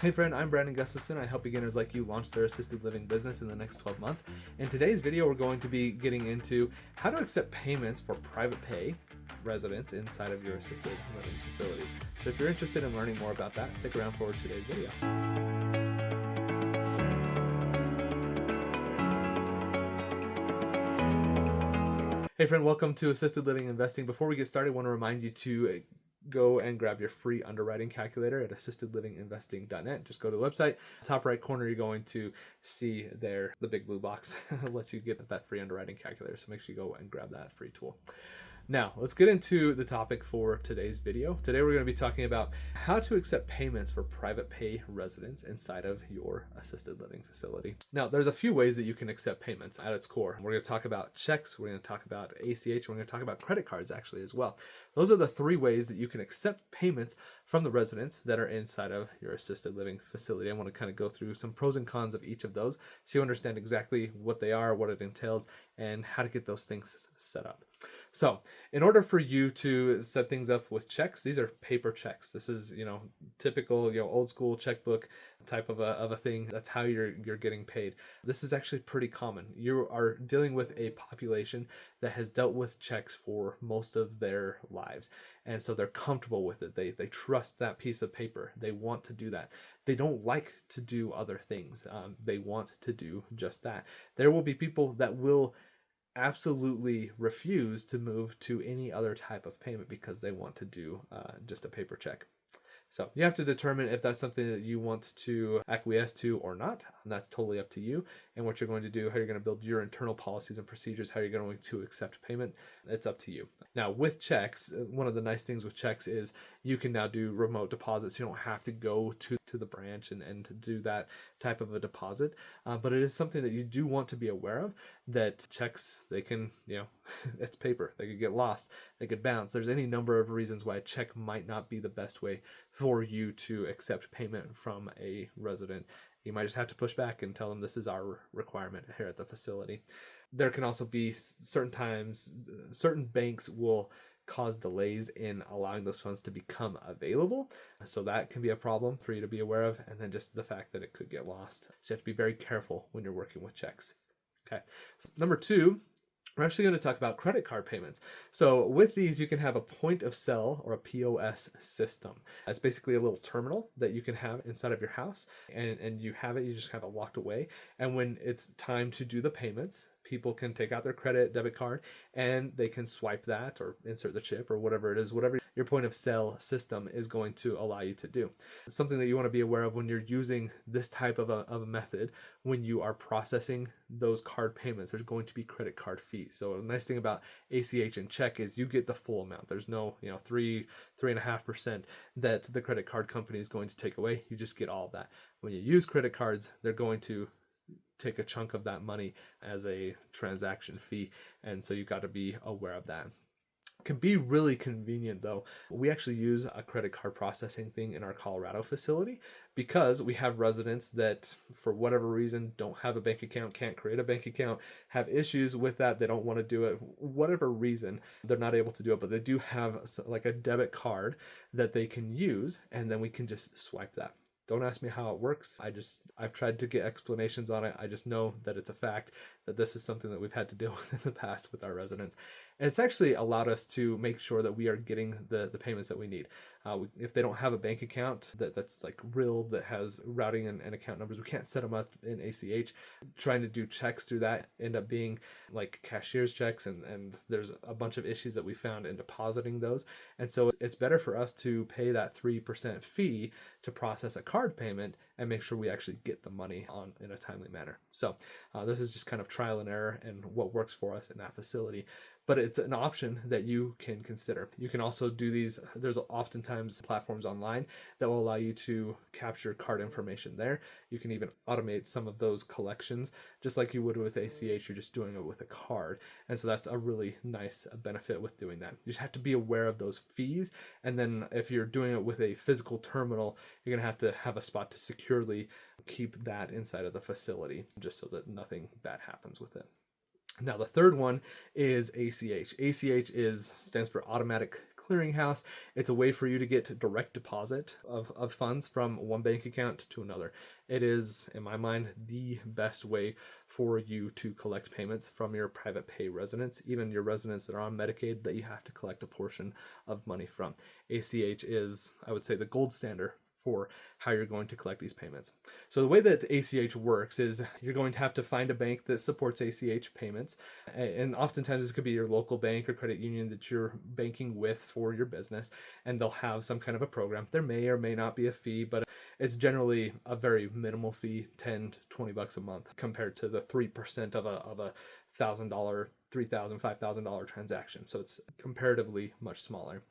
Hey friend, I'm Gustafson. I help beginners like you launch their assisted living business in the next 12 months. In today's video, we're going to be getting into how to accept payments for private pay residents inside of your assisted living facility. So if you're interested in learning more about that, stick around for today's video. Hey friend, welcome to Assisted Living Investing. Before we get started, I want to remind you to go and grab your free underwriting calculator at assistedlivinginvesting.net. Just go to the website. Top right corner, you're going to see there the big blue box lets you get that free underwriting calculator. So make sure you go and grab that free tool. Now, let's get into the topic for today's video. Today, we're going to be talking about how to accept payments for private pay residents inside of your assisted living facility. Now, there's a few ways that you can accept payments at its core. We're going to talk about checks, we're going to talk about ACH, we're going to talk about credit cards actually as well. Those are the three ways that you can accept payments from the residents that are inside of your assisted living facility. I want to kind of go through some pros and cons of each of those so you understand exactly what they are, what it entails, and how to get those things set up. So in order for you to set things up with checks, these are paper checks. This is, typical, old school checkbook type of a thing. That's how you're getting paid. This is actually pretty common. You are dealing with a population that has dealt with checks for most of their lives. And so they're comfortable with it. They trust that piece of paper. They want to do that. They don't like to do other things. They want to do just that. There will be people that will absolutely refuse to move to any other type of payment because they want to do just a paper check. So you have to determine if that's something that you want to acquiesce to or not. And that's totally up to you and what you're going to do, how you're going to build your internal policies and procedures, how you're going to accept payment. It's up to you. Now with checks, one of the nice things with checks is you can now do remote deposits. You don't have to go to the branch and to do that type of a deposit. But it is something that you do want to be aware of, that checks, they can, it's paper. They could get lost. They could bounce. There's any number of reasons why a check might not be the best way for you to accept payment from a resident. You might just have to push back and tell them this is our requirement here at the facility. There can also be certain times, certain banks will cause delays in allowing those funds to become available. So that can be a problem for you to be aware of. And then just the fact that it could get lost. So you have to be very careful when you're working with checks. Okay. So number two, we're actually going to talk about credit card payments. So with these, you can have a point of sale or a POS system. It's basically a little terminal that you can have inside of your house, and you just have it locked away. And when it's time to do the payments, people can take out their debit card, and they can swipe that or insert the chip or whatever it is, whatever your point of sale system is going to allow you to do. It's something that you want to be aware of when you're using this type of a method. When you are processing those card payments, there's going to be credit card fees. So a nice thing about ACH and check is you get the full amount. There's no 3.5% that the credit card company is going to take away. You just get all of that. When you use credit cards, they're going to take a chunk of that money as a transaction fee, and so you've got to be aware of that. It can be really convenient though. We actually use a credit card processing thing in our Colorado facility because we have residents that for whatever reason don't have a bank account, can't create a bank account, have issues with that, they don't want to do it, whatever reason, they're not able to do it, but they do have like a debit card that they can use, and then we can just swipe that. Don't ask me how it works. I've tried to get explanations on it. I just know that it's a fact that this is something that we've had to deal with in the past with our residents. And it's actually allowed us to make sure that we are getting the payments that we need. If they don't have a bank account that's like real, that has routing and account numbers, we can't set them up in ACH. Trying to do checks through that end up being like cashier's checks, and there's a bunch of issues that we found in depositing those. And so it's better for us to pay that 3% fee to process a card payment and make sure we actually get the money in a timely manner. So this is just kind of trial and error and what works for us in that facility. But it's an option that you can consider. You can also do these. There's oftentimes platforms online that will allow you to capture card information there. You can even automate some of those collections, just like you would with ACH. You're just doing it with a card. And so that's a really nice benefit with doing that. You just have to be aware of those fees. And then if you're doing it with a physical terminal, you're going to have a spot to securely keep that inside of the facility just so that nothing bad happens with it. Now, the third one is ACH. ACH stands for Automatic Clearinghouse. It's a way for you to get direct deposit of funds from one bank account to another. It is, in my mind, the best way for you to collect payments from your private pay residents, even your residents that are on Medicaid that you have to collect a portion of money from. ACH is, I would say, the gold standard for how you're going to collect these payments. So the way that ACH works is you're going to have to find a bank that supports ACH payments. And oftentimes this could be your local bank or credit union that you're banking with for your business, and they'll have some kind of a program. There may or may not be a fee, but it's generally a very minimal fee, 10 to $20 a month, compared to the 3% of a $1,000, $3,000, $5,000 transaction. So it's comparatively much smaller.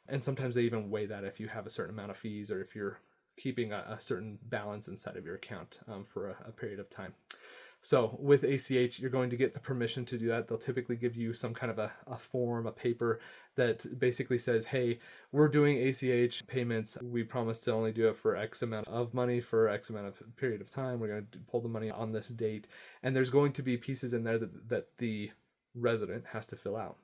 And sometimes they even weigh that if you have a certain amount of fees or if you're keeping a certain balance inside of your account for a period of time. So with ACH, you're going to get the permission to do that. They'll typically give you some kind of a form, a paper that basically says, hey, we're doing ACH payments. We promise to only do it for X amount of money for X amount of period of time. We're going to pull the money on this date. And there's going to be pieces in there that the resident has to fill out,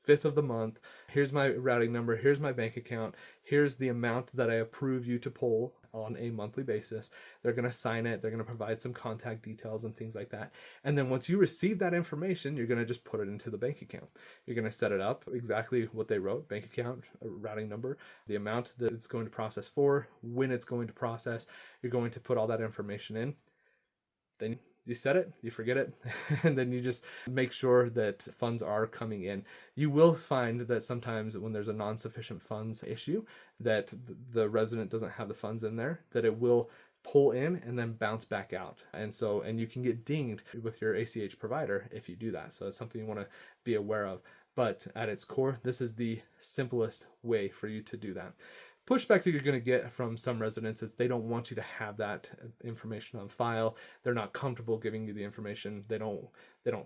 5th of the month, here's my routing number, here's my bank account, here's the amount that I approve you to pull on a monthly basis. They're going to sign it, they're going to provide some contact details and things like that. And then once you receive that information, you're going to just put it into the bank account. You're going to set it up exactly what they wrote, bank account, routing number, the amount that it's going to process for, when it's going to process. You're going to put all that information in. Then you set it, you forget it, and then you just make sure that funds are coming in. You will find that sometimes when there's a non-sufficient funds issue, that the resident doesn't have the funds in there, that it will pull in and then bounce back out. And you can get dinged with your ACH provider if you do that. So it's something you want to be aware of. But at its core, this is the simplest way for you to do that. Pushback that you're going to get from some residents is they don't want you to have that information on file. They're not comfortable giving you the information. They don't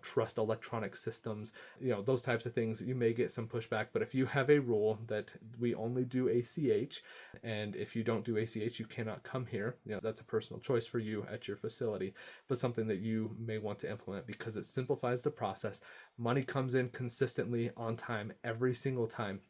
trust electronic systems, those types of things. You may get some pushback, but if you have a rule that we only do ACH, and if you don't do ACH, you cannot come here. That's a personal choice for you at your facility, but something that you may want to implement because it simplifies the process. Money comes in consistently on time every single time,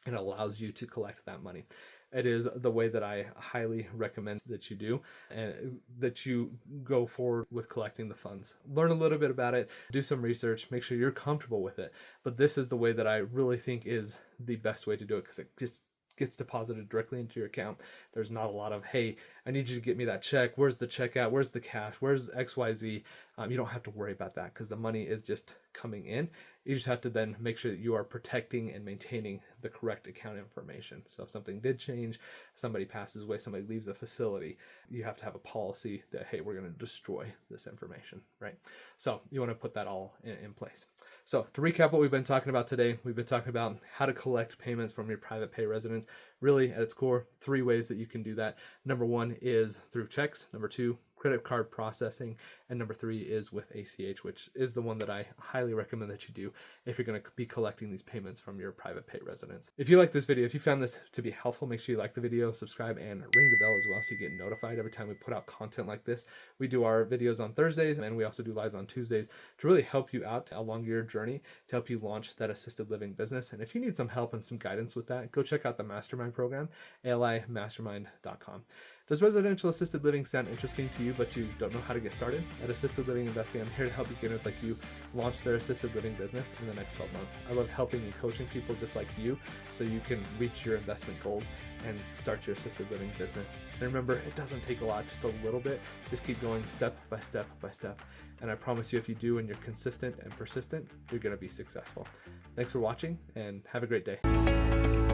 and allows you to collect that money. It is the way that I highly recommend that you do, and that you go forward with collecting the funds. Learn a little bit about it, do some research, make sure you're comfortable with it. But this is the way that I really think is the best way to do it, because it just gets deposited directly into your account. There's not a lot of, hey, I need you to get me that check. Where's the check at? Where's the cash? Where's XYZ? You don't have to worry about that because the money is just coming in. You just have to then make sure that you are protecting and maintaining the correct account information. So if something did change, somebody passes away, somebody leaves the facility, you have to have a policy that, hey, we're going to destroy this information, right? So you want to put that all in place. So to recap what we've been talking about today, we've been talking about how to collect payments from your private pay residents. Really, at its core, 3 ways that you can do that. Number 1 is through checks. Number 2, credit card processing, and number 3 is with ACH, which is the one that I highly recommend that you do if you're going to be collecting these payments from your private pay residents. If you like this video, if you found this to be helpful, make sure you like the video, subscribe, and ring the bell as well so you get notified every time we put out content like this. We do our videos on Thursdays, and we also do lives on Tuesdays to really help you out along your journey, to help you launch that assisted living business. And if you need some help and some guidance with that, go check out the Mastermind program, alimastermind.com. Does residential assisted living sound interesting to you, but you don't know how to get started? At Assisted Living Investing, I'm here to help beginners like you launch their assisted living business in the next 12 months. I love helping and coaching people just like you so you can reach your investment goals and start your assisted living business. And remember, it doesn't take a lot, just a little bit. Just keep going step by step by step. And I promise you, if you do and you're consistent and persistent, you're going to be successful. Thanks for watching and have a great day.